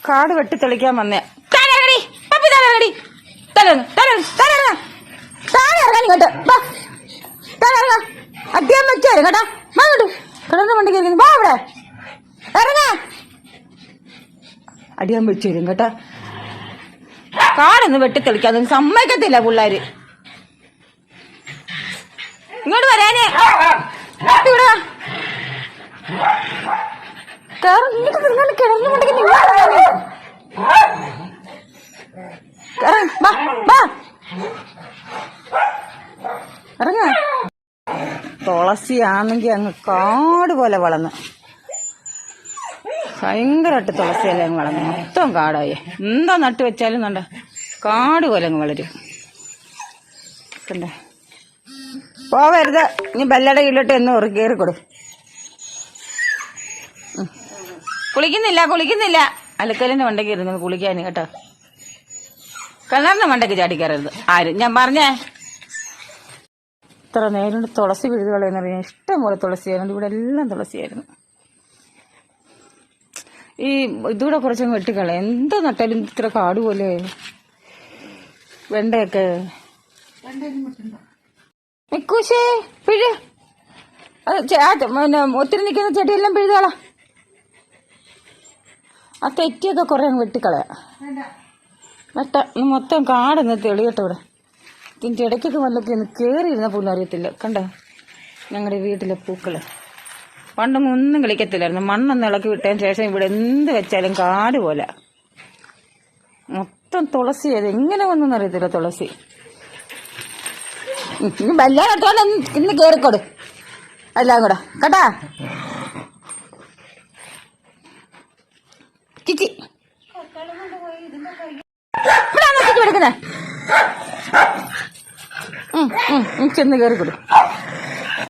കാട് വെട്ടി തെളിക്കാൻ വന്നേ. അധ്യായം വെച്ചാലും കേട്ടാ വാങ്ങോട്ട് കിടന്ന വണ്ടി കയറി വാ അവിടെ ഇറങ്ങ. അടിയാൻ വെച്ചു തരും കേട്ടാ. കാടൊന്നും വെട്ടി തെളിക്കാതെ സമ്മതിക്കത്തില്ല പിള്ളേര്. ഇങ്ങോട്ട് വരാനേ ഇവിടെ കിടന്നുണ്ടെങ്കിൽ ഇറങ്ങ. തുളസിയാണെങ്കിൽ അങ്ങ് കാട് പോലെ വളർന്നു. ഭയങ്കരമായിട്ട് തുളസിയല്ലേ അങ്ങ് വളർന്നു. മൊത്തം കാടായി. എന്താ നട്ട് വെച്ചാലും കണ്ട കാട് പോലെ അങ്ങ് വളരും. കണ്ടേ പോവരുത്. ഇനി ബല്ലട കീഴിലോട്ട് എന്ന് കയറി കൊടു. കുളിക്കുന്നില്ല. അലക്കലിന്റെ മണ്ടയ്ക്ക് ഇരുന്നത് കുളിക്കാൻ കേട്ടോ. കിണറിന്റെ മണ്ടയ്ക്ക് ചാടിക്കയറരുത് ആരും. ഞാൻ പറഞ്ഞേ ഇത്ര നേരം കൊണ്ട് തുളസി പിഴുത് കളയെന്ന് പറഞ്ഞാൽ ഇഷ്ടം പോലെ തുളസിയായിരുന്നു. ഇവിടെ എല്ലാം തുളസിയായിരുന്നു. ഈ ഇതൂടെ കുറച്ചങ്ങ് വെട്ടിക്കളയാം. എന്താ നട്ടാലും ഇത്ര കാട് പോലെ. വെണ്ടയൊക്കെ മിക്കൂശേ പിഴ്. പിന്നെ ഒത്തിരി നിൽക്കുന്ന ചെടിയെല്ലാം പിഴുതാളാ. ആ തെറ്റിയൊക്കെ കുറെ അങ്ങ് വെട്ടിക്കളയാ. മൊത്തം കാടൊന്ന് തെളിയട്ടെ. ഇവിടെ ഇതിൻ്റെ ഇടയ്ക്കൊക്കെ വല്ലൊക്കെ ഒന്ന് കയറിയിരുന്ന പോലും അറിയത്തില്ല. കണ്ട ഞങ്ങളുടെ വീട്ടിലെ പൂക്കള് പണ്ടൊന്നും ഒന്നും കളിക്കത്തില്ലായിരുന്നു. മണ്ണൊന്ന് ഇളക്കി വിട്ടതിന് ശേഷം ഇവിടെ എന്ത് വെച്ചാലും കാട് പോലെ. മൊത്തം തുളസി. അത് എങ്ങനെ വന്നെന്ന് അറിയത്തില്ല തുളസി. ഇനി വല്ലാത്തോടെ ഇന്ന് കയറിക്കൊടു എല്ലാം കൂടെ കേട്ടാ. ചിച്ചി ഇവിടെ എടുക്കുന്നേ ചെന്ന് കയറിക്കൊടു.